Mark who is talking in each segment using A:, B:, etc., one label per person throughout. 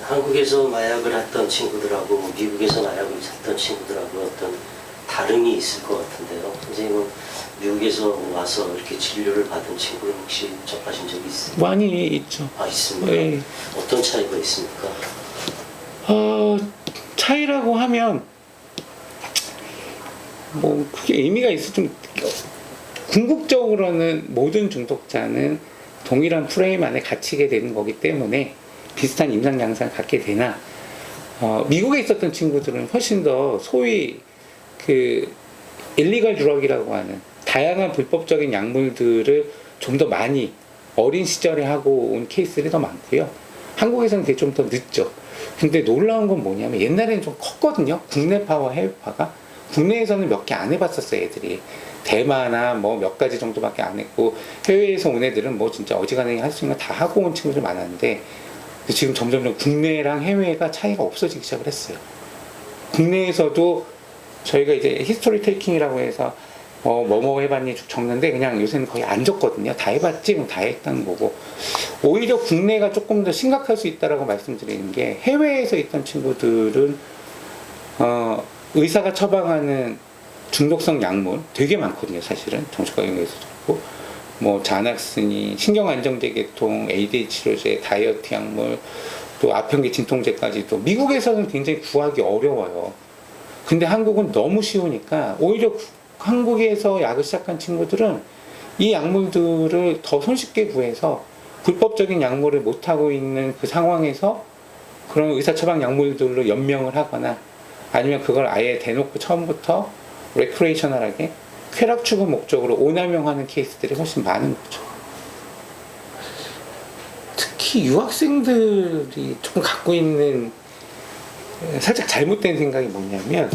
A: 한국에서 마약을 했던 친구들하고 미국에서 마약을 했던 친구들하고 어떤 다름이 있을 것 같은데요. 선생님은 미국에서 와서 이렇게 진료를 받은 친구는 혹시 접하신 적이 있습니까?
B: 많이 있죠.
A: 아, 있습니다.
B: 네.
A: 어떤 차이가 있습니까?
B: 차이라고 하면 뭐 그게 의미가 있어. 좀 궁극적으로는 모든 중독자는 동일한 프레임 안에 갇히게 되는 거기 때문에 비슷한 임상 양상을 갖게 되나, 미국에 있었던 친구들은 훨씬 더 소위 그 일리걸 드럭이라고 하는 다양한 불법적인 약물들을 좀 더 많이 어린 시절에 하고 온 케이스들이 더 많고요. 한국에서는 그게 좀 더 늦죠. 근데 놀라운 건 뭐냐면 옛날에는 좀 컸거든요. 국내파와 해외파가. 국내에서는 몇 개 안 해봤었어요, 애들이. 대마나 뭐 몇 가지 정도밖에 안 했고, 해외에서 온 애들은 뭐 진짜 어지간하게 할 수 있는 거 다 하고 온 친구들 많았는데, 지금 점점 국내랑 해외가 차이가 없어지기 시작을 했어요. 국내에서도 저희가 이제 히스토리 테이킹이라고 해서 뭐뭐 해봤니 쭉 적는데, 그냥 요새는 거의 안 적거든요. 다 해봤지 뭐 다 했다는 거고. 오히려 국내가 조금 더 심각할 수 있다라고 말씀드리는 게, 해외에서 있던 친구들은 의사가 처방하는 중독성 약물 되게 많거든요. 사실은 정신과에서도 있고, 뭐 자낙스니, 신경안정제계통, ADHD 치료제, 다이어트 약물, 또 아편계 진통제까지도 미국에서는 굉장히 구하기 어려워요. 근데 한국은 너무 쉬우니까 오히려 한국에서 약을 시작한 친구들은 이 약물들을 더 손쉽게 구해서 불법적인 약물을 못하고 있는 그 상황에서 그런 의사처방 약물들로 연명을 하거나, 아니면 그걸 아예 대놓고 처음부터 레크레이셔널하게 쾌락 추구 목적으로 오남용하는 케이스들이 훨씬 많은 거죠. 특히 유학생들이 조금 갖고 있는 살짝 잘못된 생각이 뭐냐면,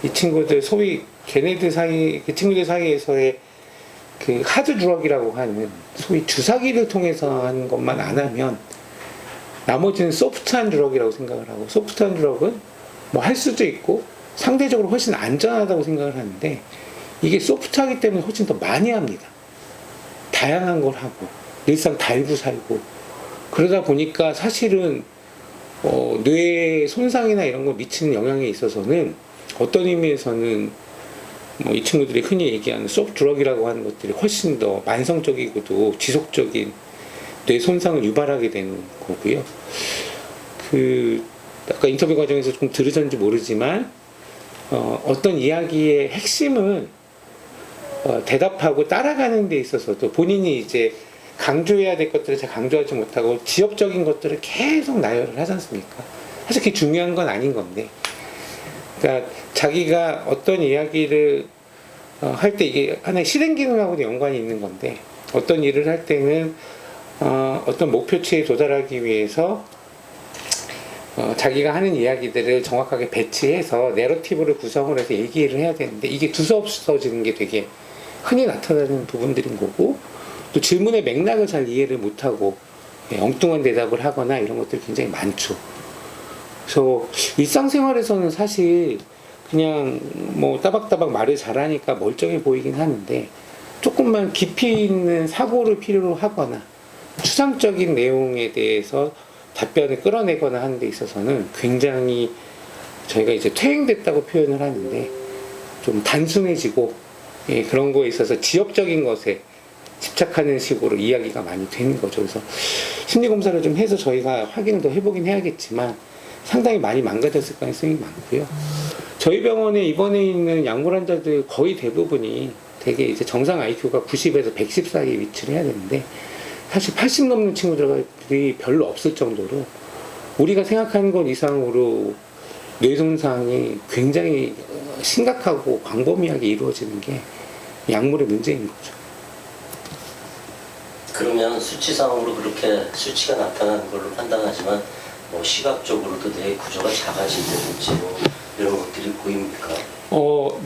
B: 이 친구들 소위 걔네들 사이, 그 친구들 사이에서의 그 하드 드럭이라고 하는 소위 주사기를 통해서 하는 것만 안 하면 나머지는 소프트한 드럭이라고 생각을 하고, 소프트한 드럭은 뭐 할 수도 있고 상대적으로 훨씬 안전하다고 생각을 하는데, 이게 소프트하기 때문에 훨씬 더 많이 합니다. 다양한 걸 하고 일상 달고 살고, 그러다 보니까 사실은 뇌 손상이나 이런 거 미치는 영향에 있어서는 어떤 의미에서는 뭐 이 친구들이 흔히 얘기하는 소프트 드럭이라고 하는 것들이 훨씬 더 만성적이고도 지속적인 뇌 손상을 유발하게 되는 거고요. 아까 인터뷰 과정에서 좀 들으셨는지 모르지만 어떤 이야기의 핵심은 대답하고 따라가는 데 있어서도 본인이 이제 강조해야 될 것들을 잘 강조하지 못하고 지엽적인 것들을 계속 나열을 하지 않습니까? 사실 그게 중요한 건 아닌 건데, 그러니까 자기가 어떤 이야기를 할 때 이게 하나의 실행 기능하고도 연관이 있는 건데, 어떤 일을 할 때는 어떤 목표치에 도달하기 위해서 자기가 하는 이야기들을 정확하게 배치해서 내러티브를 구성을 해서 얘기를 해야 되는데, 이게 두서없어지는 게 되게 흔히 나타나는 부분들인 거고, 또 질문의 맥락을 잘 이해를 못하고 엉뚱한 대답을 하거나 이런 것들이 굉장히 많죠. 그래서 일상생활에서는 사실 그냥 뭐 따박따박 말을 잘하니까 멀쩡해 보이긴 하는데, 조금만 깊이 있는 사고를 필요로 하거나 추상적인 내용에 대해서 답변을 끌어내거나 하는 데 있어서는 굉장히 저희가 이제 퇴행됐다고 표현을 하는데, 좀 단순해지고, 그런 거에 있어서 지엽적인 것에 집착하는 식으로 이야기가 많이 되는 거죠. 그래서 심리검사를 좀 해서 저희가 확인을 더 해보긴 해야겠지만 상당히 많이 망가졌을 가능성이 많고요. 저희 병원에 입원해 있는 약물 환자들 거의 대부분이 되게 이제 정상 IQ가 90에서 110 사이에 위치를 해야 되는데, 사실 80 넘는 친구들이 별로 없을 정도로 우리가 생각하는 것 이상으로 뇌손상이 굉장히 심각하고 광범위하게 이루어지는 게 약물의 문제인 거죠.
A: 그러면 수치상으로 그렇게 수치가 나타나는 걸로 판단하지만, 뭐 시각적으로도 뇌 구조가 작아진다든지 뭐 이런 것들이 보입니까?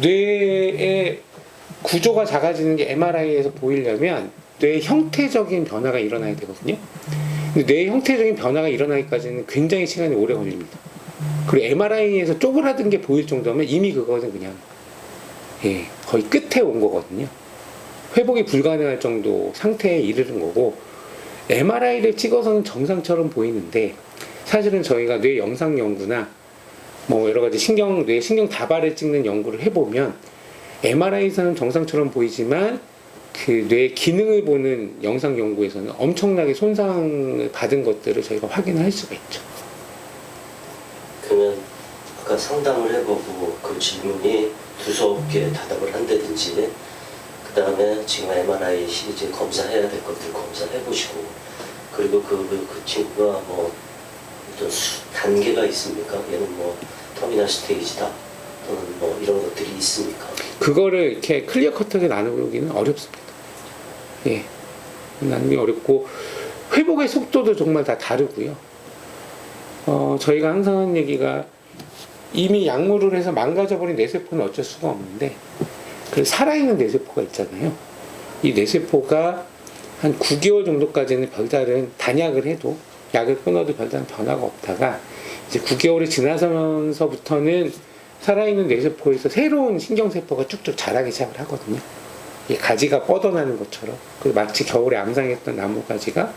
B: 뇌의 구조가 작아지는 게 MRI에서 보이려면 뇌의 형태적인 변화가 일어나야 되거든요. 근데 뇌의 형태적인 변화가 일어나기까지는 굉장히 시간이 오래 걸립니다. 그리고 MRI에서 쪼그라든 게 보일 정도면 이미 그거는 그냥 거의 끝에 온 거거든요. 회복이 불가능할 정도 상태에 이르는 거고, MRI를 찍어서는 정상처럼 보이는데 사실은 저희가 뇌 영상 연구나 뭐 여러 가지 뇌 신경 다발을 찍는 연구를 해보면 MRI에서는 정상처럼 보이지만 그 뇌 기능을 보는 영상 연구에서는 엄청나게 손상을 받은 것들을 저희가 확인할 수가 있죠.
A: 그러면 아까 상담을 해보고 그 질문이 두서없게 대답을 한다든지, 그 다음에 지금 MRI 이제 검사해야 될 것들 검사해보시고, 그리고 그 친구가 뭐 어떤 단계가 있습니까? 얘는 뭐 터미널 스테이지다 또는 뭐 이런 것들이 있습니까?
B: 그거를 이렇게 클리어 커트하게 나누기는 어렵습니다. 예, 나누기 어렵고 회복의 속도도 정말 다 다르고요. 저희가 항상 하는 얘기가 이미 약물을 해서 망가져버린 뇌세포는 어쩔 수가 없는데 그 살아있는 뇌세포가 있잖아요. 이 뇌세포가 한 9개월 정도까지는 별다른 단약을 해도 약을 끊어도 별다른 변화가 없다가 이제 9개월이 지나서부터는 살아있는 뇌세포에서 새로운 신경세포가 쭉쭉 자라기 시작을 하거든요. 이 가지가 뻗어나는 것처럼 마치 겨울에 앙상했던 나무 가지가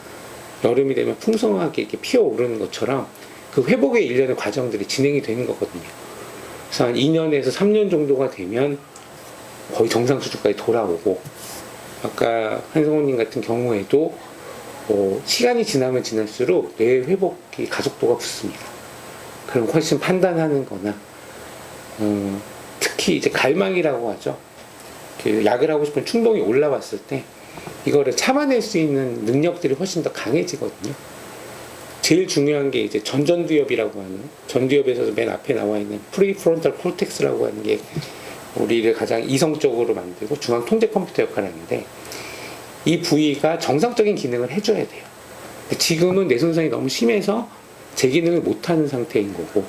B: 여름이 되면 풍성하게 이렇게 피어오르는 것처럼 그 회복의 일련의 과정들이 진행이 되는 거거든요. 그래서 한 2년에서 3년 정도가 되면 거의 정상 수준까지 돌아오고, 아까 한성호님 같은 경우에도 시간이 지나면 지날수록 뇌 회복이 가속도가 붙습니다. 그럼 훨씬 판단하는 거나 특히 이제 갈망이라고 하죠. 그 약을 하고 싶은 충동이 올라왔을 때 이거를 참아낼 수 있는 능력들이 훨씬 더 강해지거든요. 제일 중요한 게 이제 전두엽이라고 하는, 전두엽에서도 맨 앞에 나와 있는 프리프론탈 콜텍스라고 하는 게 우리를 가장 이성적으로 만들고 중앙 통제 컴퓨터 역할을 하는데, 이 부위가 정상적인 기능을 해줘야 돼요. 지금은 뇌 손상이 너무 심해서 제 기능을 못하는 상태인 거고,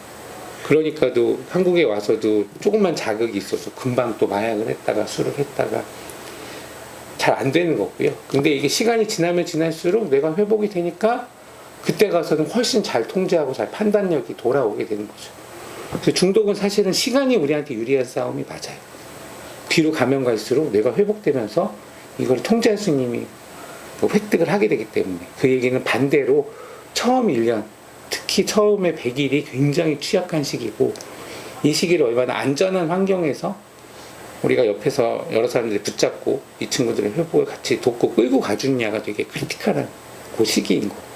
B: 그러니까도 한국에 와서도 조금만 자극이 있어서 금방 또 마약을 했다가 술을 했다가 잘 안 되는 거고요. 근데 이게 시간이 지나면 지날수록 뇌가 회복이 되니까 그때 가서는 훨씬 잘 통제하고 잘 판단력이 돌아오게 되는 거죠. 그래서 중독은 사실은 시간이 우리한테 유리한 싸움이 맞아요. 뒤로 가면 갈수록 뇌가 회복되면서 이걸 통제할 수 있는 힘이 획득을 하게 되기 때문에, 그 얘기는 반대로 처음 1년, 특히 처음에 100일이 굉장히 취약한 시기고, 이 시기를 얼마나 안전한 환경에서 우리가 옆에서 여러 사람들이 붙잡고 이 친구들의 회복을 같이 돕고 끌고 가주느냐가 되게 크리티컬한 그 시기인 거예요.